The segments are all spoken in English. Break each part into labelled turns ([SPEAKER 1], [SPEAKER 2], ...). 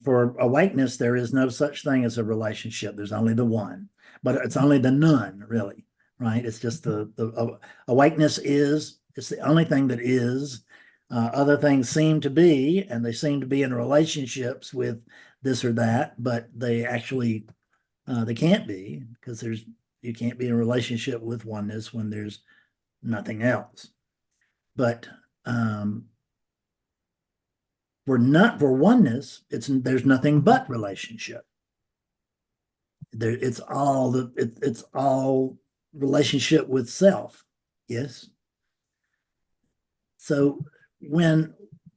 [SPEAKER 1] for awakeness, there is no such thing as a relationship. There's only the one, but it's only the none, really, right? It's just the awakeness is, it's the only thing that is. Other things seem to be, and they seem to be in relationships with this or that, but they actually, they can't be, because you can't be in a relationship with oneness when there's nothing else. But for oneness, there's nothing but relationship. It's all relationship with self. Yes. So when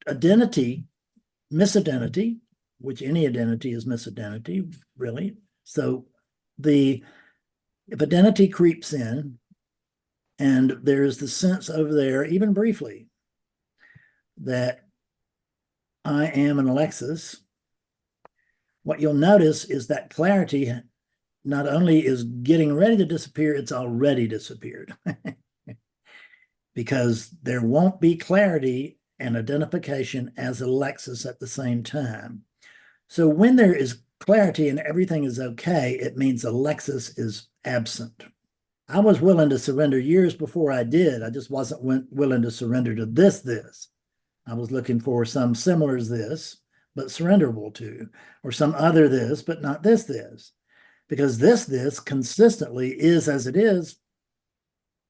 [SPEAKER 1] identity, misidentity, which any identity is misidentity, really. So if identity creeps in, and there's the sense over there, even briefly, that I am an Alexis, what you'll notice is that clarity not only is getting ready to disappear, it's already disappeared. Because there won't be clarity and identification as Alexis at the same time. So when there is clarity and everything is okay, it means Alexis is absent. I was willing to surrender years before I did. I just wasn't willing to surrender to this. I was looking for some similar this, but surrenderable to, or some other this, but not this. Because this consistently is as it is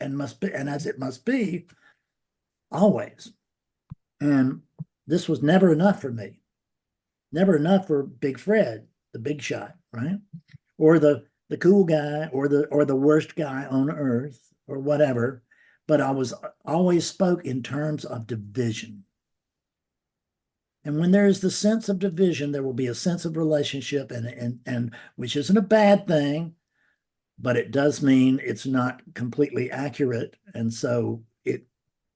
[SPEAKER 1] and must be, and as it must be always. And this was never enough for me. Never enough for Big Fred, the big shot, right? Or the cool guy, or the worst guy on earth, or whatever. But I was always spoke in terms of division. And when there is the sense of division, there will be a sense of relationship, and which isn't a bad thing, but it does mean it's not completely accurate. And so it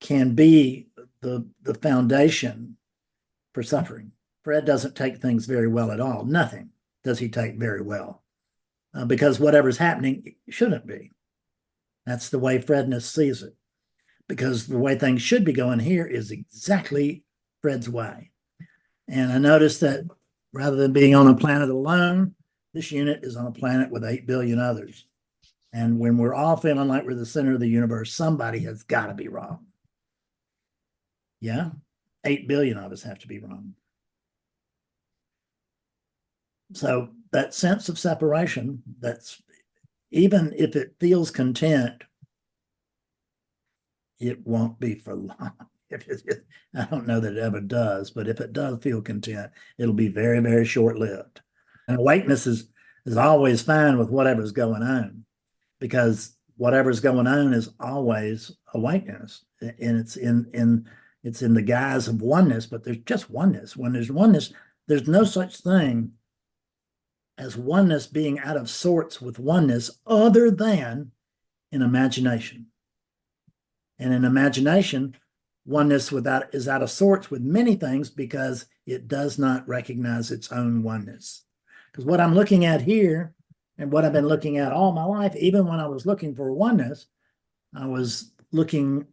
[SPEAKER 1] can be the foundation for suffering. Fred doesn't take things very well at all. Nothing does he take very well, because whatever's happening shouldn't be. That's the way Fredness sees it, because the way things should be going here is exactly Fred's way. And I noticed that rather than being on a planet alone, this unit is on a planet with 8 billion others. And when we're all feeling like we're the center of the universe, somebody has got to be wrong. Yeah, 8 billion of us have to be wrong. So that sense of separation, that's, even if it feels content, it won't be for long. I don't know that it ever does, but if it does feel content, it'll be very, very short-lived. And awakeness is always fine with whatever's going on, because whatever's going on is always awakeness, and it's in the guise of oneness. But there's just oneness. When there's oneness, there's no such thing as oneness being out of sorts with oneness, other than in imagination. And in imagination, oneness is out of sorts with many things, because it does not recognize its own oneness. Because what I'm looking at here, and what I've been looking at all my life, even when I was looking for oneness, I was looking,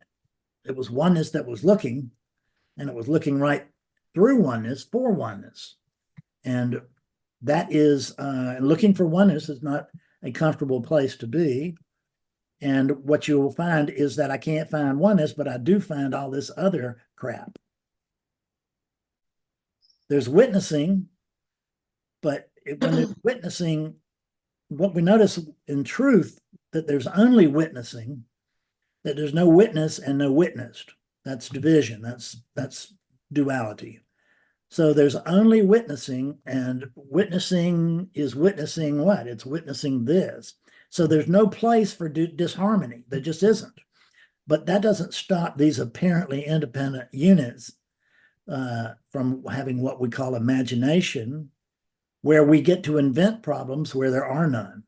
[SPEAKER 1] it was oneness that was looking, and it was looking right through oneness for oneness. And that is, looking for oneness is not a comfortable place to be. And what you will find is that I can't find oneness, but I do find all this other crap. There's witnessing, but when there's witnessing, what we notice in truth, that there's only witnessing, that there's no witness and no witnessed. That's division. That's duality. So there's only witnessing, and witnessing is witnessing what? It's witnessing this. So there's no place for disharmony. There just isn't. But that doesn't stop these apparently independent units from having what we call imagination, where we get to invent problems where there are none.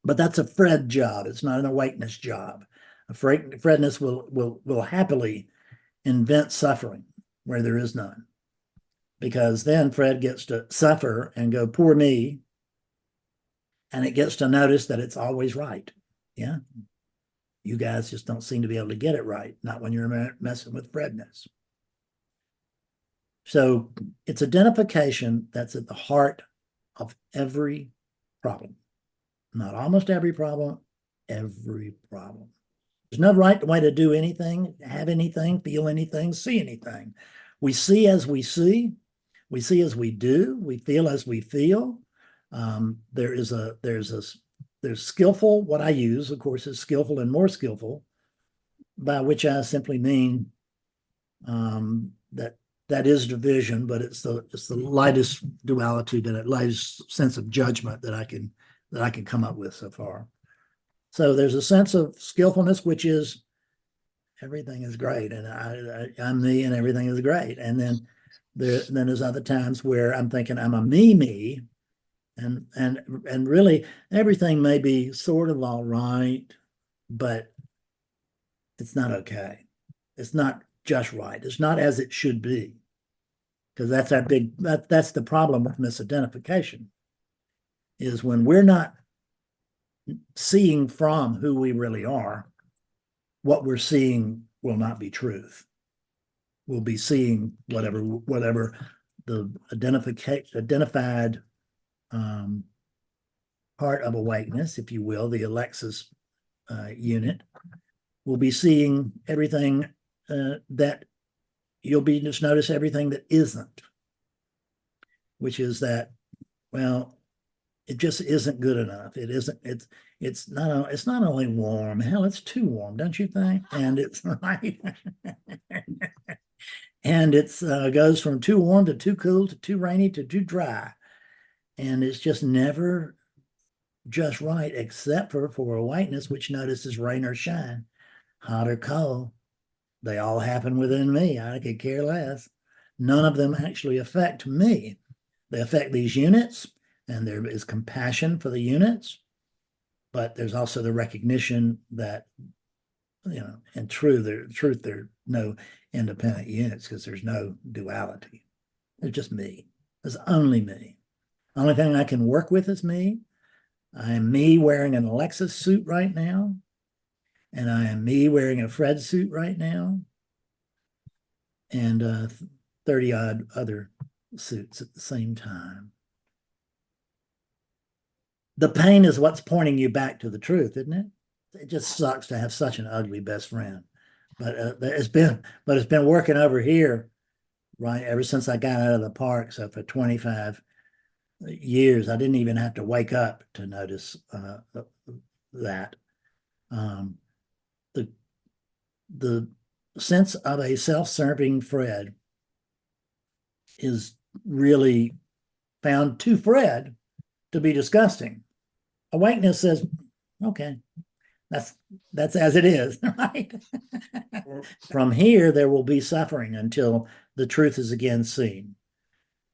[SPEAKER 1] But that's a Fred job. It's not an awakeness job. Fredness will happily invent suffering where there is none, because then Fred gets to suffer and go, poor me, and it gets to notice that it's always right. Yeah, you guys just don't seem to be able to get it right, not when you're messing with Fredness. So it's identification that's at the heart of every problem. Not almost every problem, every problem. There's no right way to do anything, have anything, feel anything, see anything. We see as we see. We see as we do. We feel as we feel. There's skillful. What I use, of course, is skillful and more skillful, by which I simply mean that is division, but it's the lightest duality, the lightest sense of judgment that I can come up with so far. So there's a sense of skillfulness, which is everything is great, and I'm me, and everything is great. And then there's other times where I'm thinking I'm a me, and really everything may be sort of all right, but it's not okay. It's not just right. It's not as it should be, because that's that's the problem with misidentification, is when we're not seeing from who we really are, what we're seeing will not be truth. We'll be seeing whatever the identified part of awakeness, if you will, the Alexis unit, will be seeing everything that you'll be just notice everything that isn't, which is that, well, it just isn't good enough. It isn't. It's not only warm. Hell, it's too warm, don't you think? And it's right. And it's goes from too warm to too cool to too rainy to too dry, and it's just never just right, except for awakeness, which notices rain or shine, hot or cold. They all happen within me. I could care less. None of them actually affect me. They affect these units, and there is compassion for the units, but there's also the recognition that, in truth, there are no independent units, because there's no duality. It's just me. It's only me. The only thing I can work with is me. I am me wearing an Alexis suit right now, and I am me wearing a Fred suit right now, and 30 odd other suits at the same time. The pain is what's pointing you back to the truth, isn't it? It just sucks to have such an ugly best friend, but it's been working over here, right, ever since I got out of the park. So for 25 years, I didn't even have to wake up to notice that. The sense of a self-serving Fred is really found to Fred to be disgusting. Awakeness says, okay, that's as it is, right? From here, there will be suffering until the truth is again seen,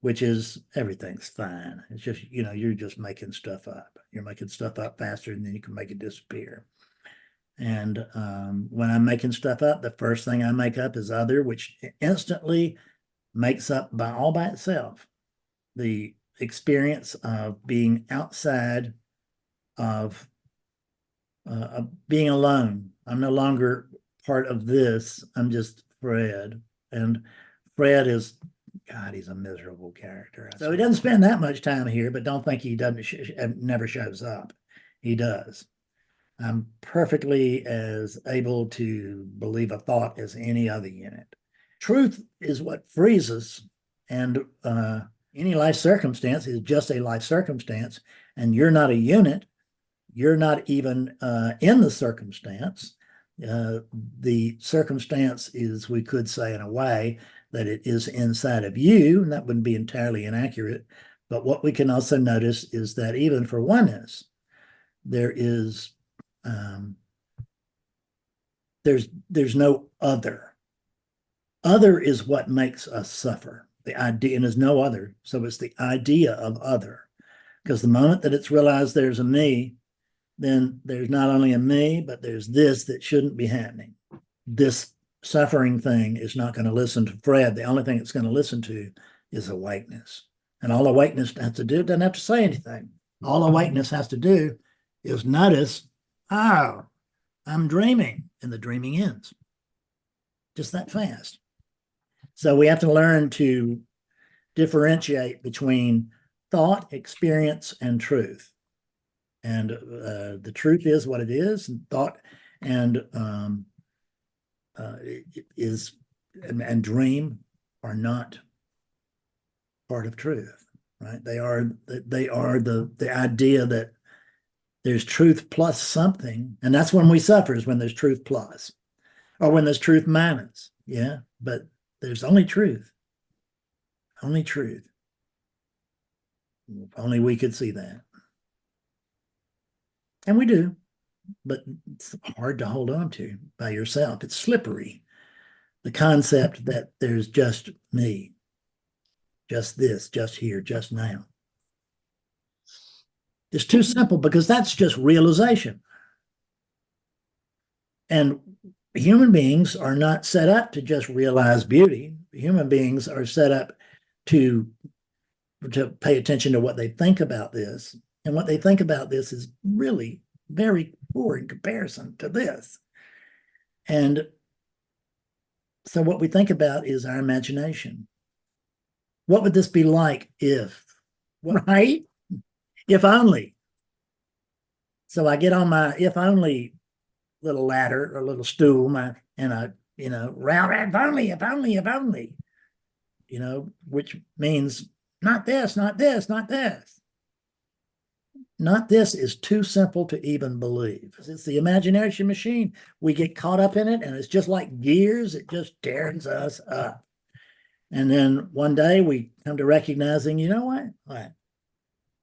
[SPEAKER 1] which is everything's fine. It's just, you're just making stuff up. You're making stuff up faster than you can make it disappear. And when I'm making stuff up, the first thing I make up is other, which instantly makes up all by itself the experience of being outside of being alone. I'm no longer part of this. I'm just Fred. And Fred is, God, he's a miserable character. So he doesn't spend that much time here, but don't think he never shows up. He does. I'm perfectly as able to believe a thought as any other unit. Truth is what frees us, and any life circumstance is just a life circumstance, and you're not a unit. You're not even in the circumstance. The circumstance is, we could say in a way, that it is inside of you, and that wouldn't be entirely inaccurate. But what we can also notice is that even for oneness, there is there's no other. Other is what makes us suffer. The idea, and there's no other, so it's the idea of other. Because the moment that it's realized there's a me, then there's not only a me, but there's this that shouldn't be happening. This suffering thing is not going to listen to Fred. The only thing it's going to listen to is awakeness. And all awakeness has to do, doesn't have to say anything. All awakeness has to do is notice, oh, I'm dreaming, and the dreaming ends. Just that fast. So we have to learn to differentiate between thought, experience, and truth. And the truth is what it is, and thought and is and dream are not part of truth, right? They are the idea that there's truth plus something, and that's when we suffer, is when there's truth plus, or when there's truth minus. Yeah, but there's only truth. Only truth. If only we could see that. And we do, but it's hard to hold on to by yourself. It's slippery. The concept that there's just me, just this, just here, just now. It's too simple because that's just realization. And human beings are not set up to just realize beauty. Human beings are set up to pay attention to what they think about this. And what they think about this is really very poor in comparison to this. And so what we think about is our imagination. What would this be like if, right? If only. So I get on my if only little ladder or little stool, and I, round, if only, which means not this, not this, not this. Not this is too simple to even believe. It's the imagination machine. We get caught up in it, and it's just like gears. It just tears us up. And then one day we come to recognizing, you know what?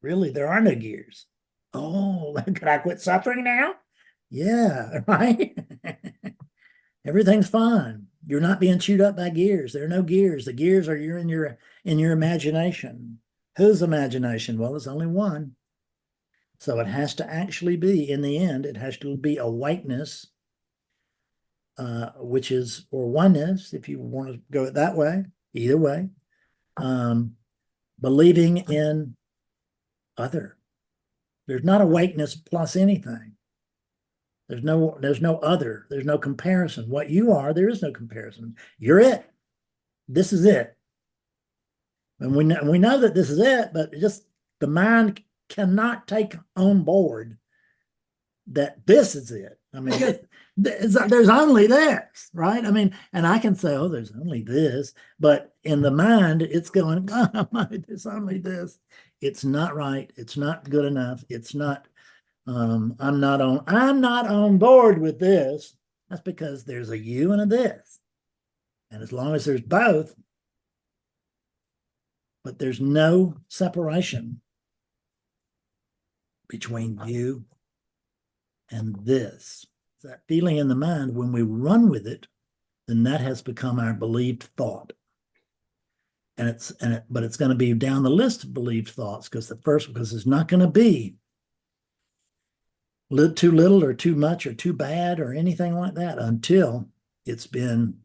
[SPEAKER 1] Really, there are no gears. Oh, could I quit suffering now? Yeah, right? Everything's fine. You're not being chewed up by gears. There are no gears. The gears are in your imagination. Whose imagination? Well, there's only one. So it has to actually be, in the end, it has to be awakeness, which is, or oneness, if you want to go it that way, either way, believing in other. There's not awakeness plus anything. There's no other. There's no comparison. What you are, there is no comparison. You're it. This is it. And we know that this is it, but just the mind cannot take on board that this is it. I mean, there's only this, right? I mean, and I can say, oh, there's only this, but in the mind, it's going, oh, there's only this. It's not right. It's not good enough. It's not. I'm not on board with this. That's because there's a you and a this, and as long as there's both, but there's no separation between you and this. That feeling in the mind, when we run with it, then that has become our believed thought. But it's going to be down the list of believed thoughts, because it's not going to be too little or too much or too bad or anything like that until it's been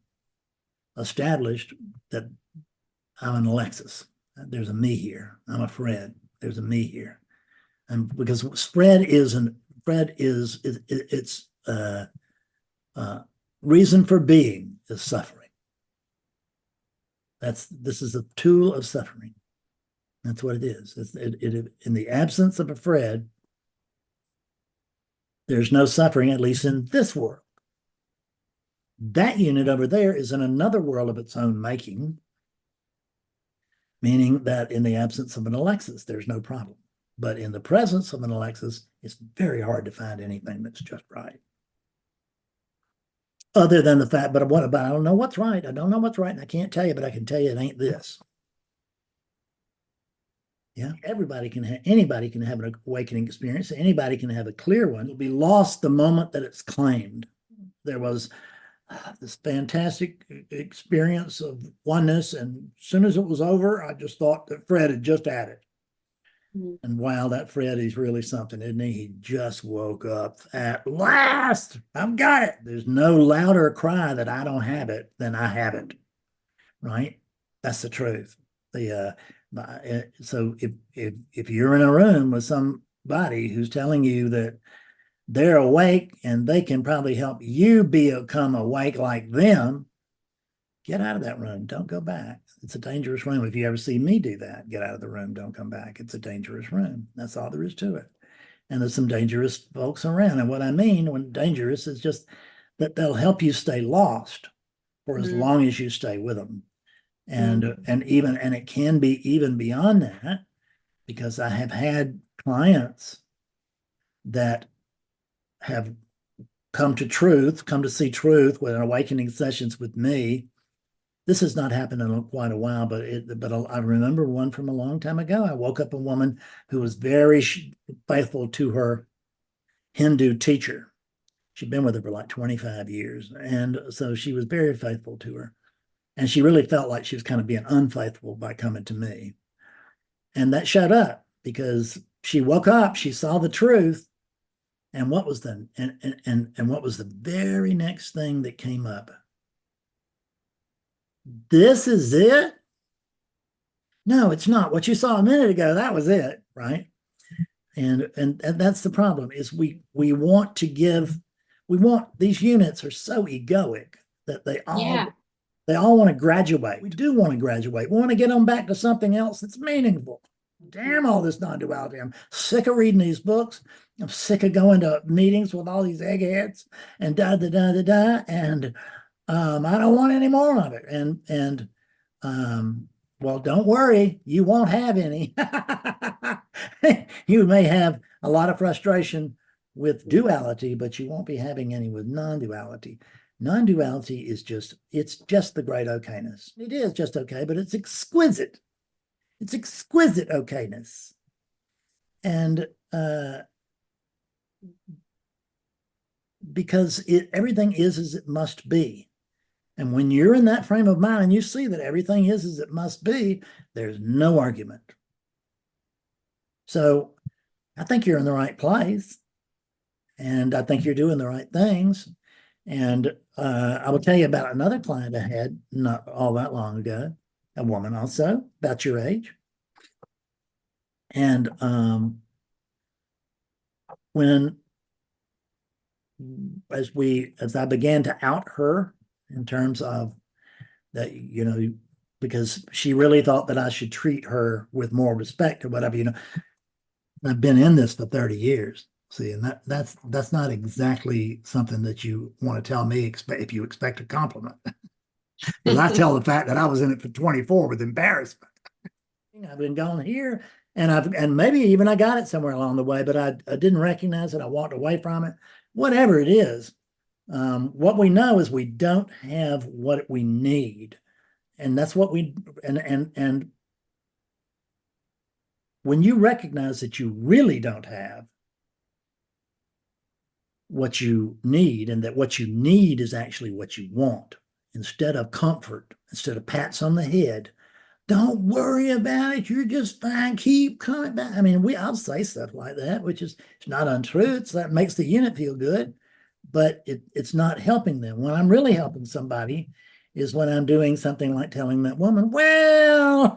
[SPEAKER 1] established that I'm an Alexis. There's a me here. I'm a Fred. There's a me here. And because reason for being is suffering. This is a tool of suffering. That's what it is. In the absence of a Fred, there's no suffering, at least in this world. That unit over there is in another world of its own making, meaning that in the absence of an Alexis, there's no problem. But in the presence of an Alexis, it's very hard to find anything that's just right. Other than the fact, but I don't know what's right. I don't know what's right, and I can't tell you, but I can tell you it ain't this. Yeah, anybody can have an awakening experience. Anybody can have a clear one. It'll be lost the moment that it's claimed. There was this fantastic experience of oneness, and as soon as it was over, I just thought that Fred had just had it. And wow, that Fred, he's really something, isn't he? He just woke up at last. I've got it. There's no louder cry that I don't have it than I have it. Right? That's the truth. So if you're in a room with somebody who's telling you that they're awake and they can probably help you become awake like them, Get out of that room. Don't go back. It's a dangerous room. If you ever see me do that, get out of the room. Don't come back. It's a dangerous room. That's all there is to it. And there's some dangerous folks around. And what I mean when dangerous is just that they'll help you stay lost for as long as you stay with them. And it can be even beyond that, because I have had clients that have come to see truth with awakening sessions with me. This has not happened in quite a while, but I remember one from a long time ago. I woke up a woman who was very faithful to her Hindu teacher. She'd been with her for like 25 years. And so she was very faithful to her. And she really felt like she was kind of being unfaithful by coming to me. And that showed up because she woke up, she saw the truth. And what was the very next thing that came up? This is it? No, it's not. What you saw a minute ago, that was it, right? And that's the problem, is we want these units are so egoic that they all want to graduate. We do want to graduate. We want to get them back to something else that's meaningful. Damn all this non-duality. I'm sick of reading these books. I'm sick of going to meetings with all these eggheads and and I don't want any more of it. And well, don't worry, you won't have any. You may have a lot of frustration with duality, but you won't be having any with non-duality. Non-duality is just the great okayness. It is just okay, but it's exquisite. It's exquisite okayness. And because everything is as it must be. And when you're in that frame of mind and you see that everything is as it must be, there's no argument. So I think you're in the right place. And I think you're doing the right things. And I will tell you about another client I had not all that long ago, a woman also, about your age. And as I began to out her in terms of that, because she really thought that I should treat her with more respect or whatever, I've been in this for 30 years. See, and that's not exactly something that you want to tell me if you expect a compliment. Because I tell the fact that I was in it for 24 with embarrassment. I've been going here, and maybe even I got it somewhere along the way, but I didn't recognize it. I walked away from it. Whatever it is, what we know is we don't have what we need, and that's what and when you recognize that you really don't have what you need, and that what you need is actually what you want, instead of comfort, instead of pats on the head. Don't worry about it. You're just fine. Keep coming back. I mean, I'll say stuff like that, which is it's not untrue. That makes the unit feel good, but it's not helping them. When I'm really helping somebody is when I'm doing something like telling that woman, well,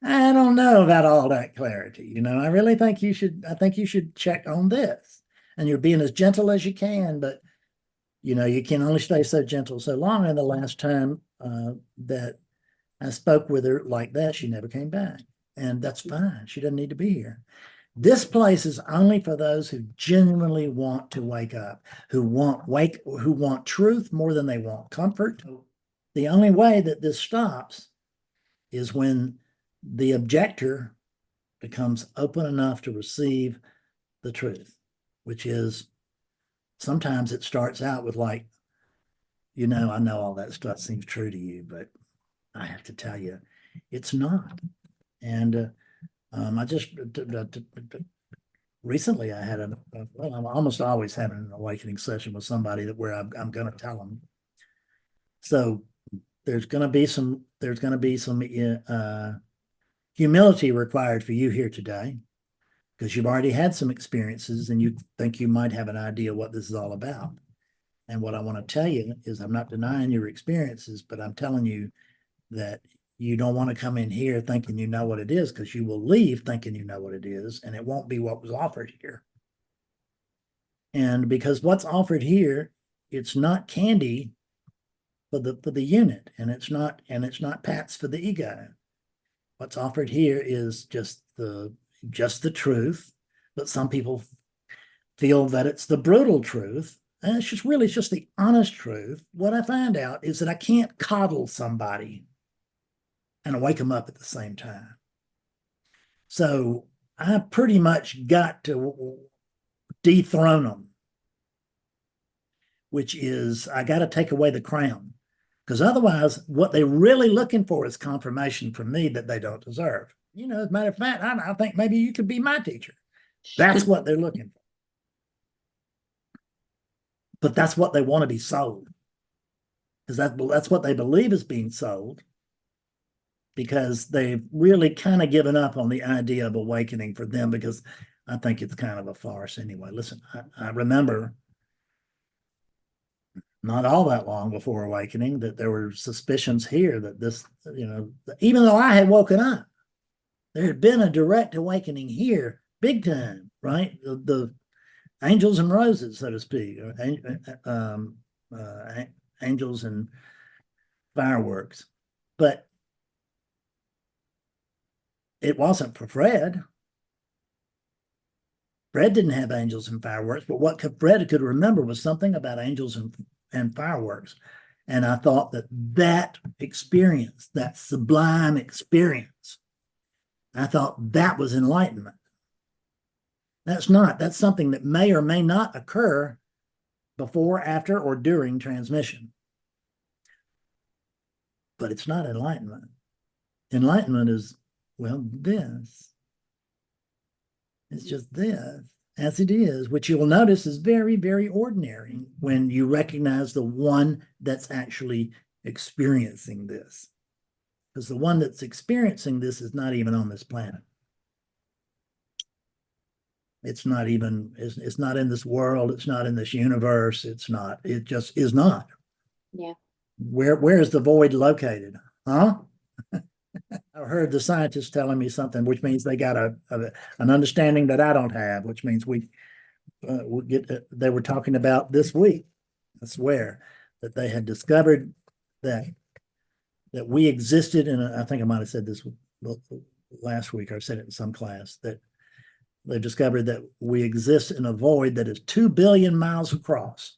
[SPEAKER 1] I don't know about all that clarity. I really think I think you should check on this. And you're being as gentle as you can, but you can only stay so gentle so long. And the last time that I spoke with her like that, she never came back. And that's fine. She doesn't need to be here. This place is only for those who genuinely want to wake up, who want truth more than they want comfort. The only way that this stops is when the objector becomes open enough to receive the truth, which is sometimes it starts out with like, I know all that stuff seems true to you, but I have to tell you, it's not. And I just recently I had I'm almost always having an awakening session with somebody where I'm going to tell them. So there's going to be some humility required for you here today, because you've already had some experiences and you think you might have an idea what this is all about. And what I want to tell you is I'm not denying your experiences, but I'm telling you that you don't want to come in here thinking you know what it is, because you will leave thinking you know what it is, and it won't be what was offered here. And because what's offered here, it's not candy the unit, and it's not pats for the ego. What's offered here is just the truth, but some people feel that it's the brutal truth, and it's just the honest truth. What I find out is that I can't coddle somebody and wake them up at the same time. So I pretty much got to dethrone them, which is I got to take away the crown, because otherwise what they're really looking for is confirmation from me that they don't deserve. As a matter of fact, I think maybe you could be my teacher. That's what they're looking for. But that's what they want to be sold, because that's what they believe is being sold, because they've really kind of given up on the idea of awakening for them, because I think it's kind of a farce anyway. Listen, I remember not all that long before awakening that there were suspicions here that this, even though I had woken up, there had been a direct awakening here, big time, right? The angels and roses, so to speak, angels and fireworks. But it wasn't for Fred. Fred didn't have angels and fireworks, but what Fred could remember was something about angels and fireworks. And I thought that experience, that sublime experience, I thought that was enlightenment. That's not. That's something that may or may not occur before, after, or during transmission. But it's not enlightenment. Enlightenment is, well, this. It's just this, as it is, which you will notice is very, very ordinary when you recognize the one that's actually experiencing this. Because the one that's experiencing this is not even on this planet. It's not even, it's not in this world. It's not in this universe. It's not, it just is not.
[SPEAKER 2] Yeah.
[SPEAKER 1] Where is the void located? Huh? I heard the scientists telling me something, which means they got an understanding that I don't have, which means we get, they were talking about this week, I swear, that they had discovered that we existed in I think I might have said this last week, or said it in some class, that they discovered that we exist in a void that is 2 billion miles across.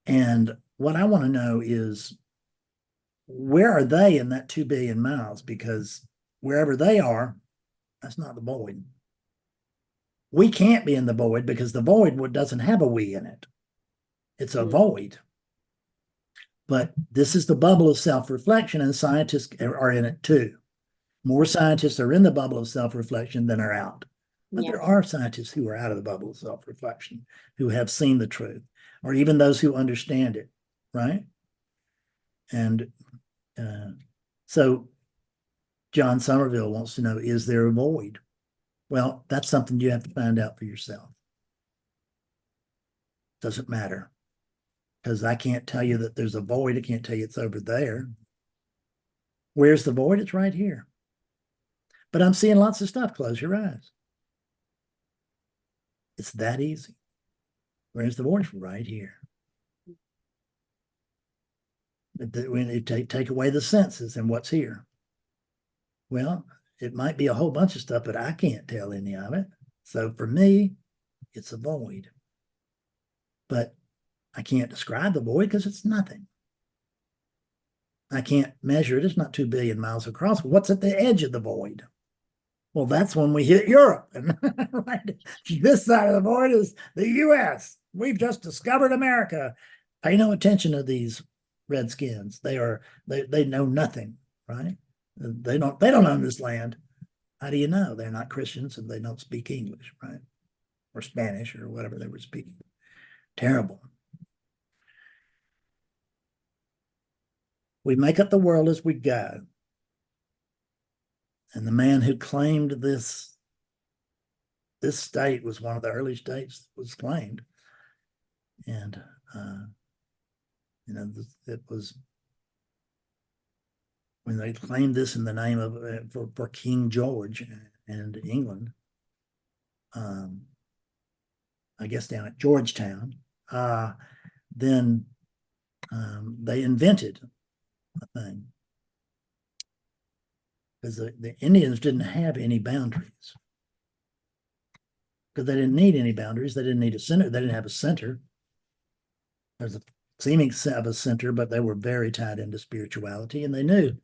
[SPEAKER 1] And what I want to know is, where are they in that 2 billion miles? Because wherever they are, that's not the void. We can't be in the void, because the void doesn't have a we in it. It's a void. But this is the bubble of self-reflection, and scientists are in it too. More scientists are in the bubble of self-reflection than are out. But there are scientists who are out of the bubble of self-reflection, who have seen the truth, or even those who understand it, right? And so John Somerville wants to know, is there a void? Well, that's something you have to find out for yourself. Doesn't matter, because I can't tell you that there's a void. I can't tell you it's over there. Where's the void? It's right here. But I'm seeing lots of stuff. Close your eyes. It's that easy. Where's the void? Right here. When you take away the senses, and what's here? Well, it might be a whole bunch of stuff, but I can't tell any of it. So for me, it's a void. But I can't describe the void because it's nothing. I can't measure it. It's not 2 billion miles across. What's at the edge of the void? Well, that's when we hit Europe. And right, this side of the void is the US. We've just discovered America. Pay no attention to these redskins. They know nothing, right? They don't own this land. How do you know? They're not Christians and they don't speak English, right? Or Spanish or whatever they were speaking. Terrible. We make up the world as we go. And the man who claimed this state was one of the early states that was claimed. And, it was when they claimed this in the name of, for King George and England, I guess down at Georgetown, then They invented a thing because the Indians didn't have any boundaries because they didn't need any boundaries. They didn't need a center. They didn't have a center. There's a seeming of a center, but they were very tied into spirituality, and they knew,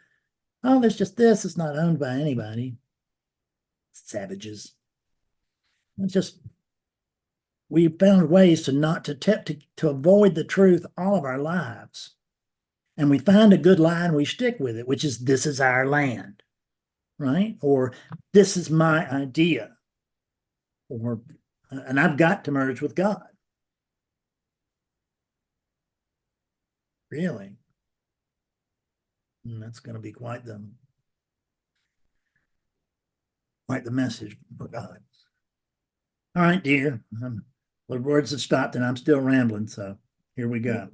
[SPEAKER 1] oh, there's just this. It's not owned by anybody. Savages. It's just we found ways to not to avoid the truth all of our lives, and we find a good lie and we stick with it, which is this is our land, right? Or this is my idea, or and I've got to merge with God. Really, and that's going to be quite the message for God. All right, dear. The words have stopped and I'm still rambling, so here we go.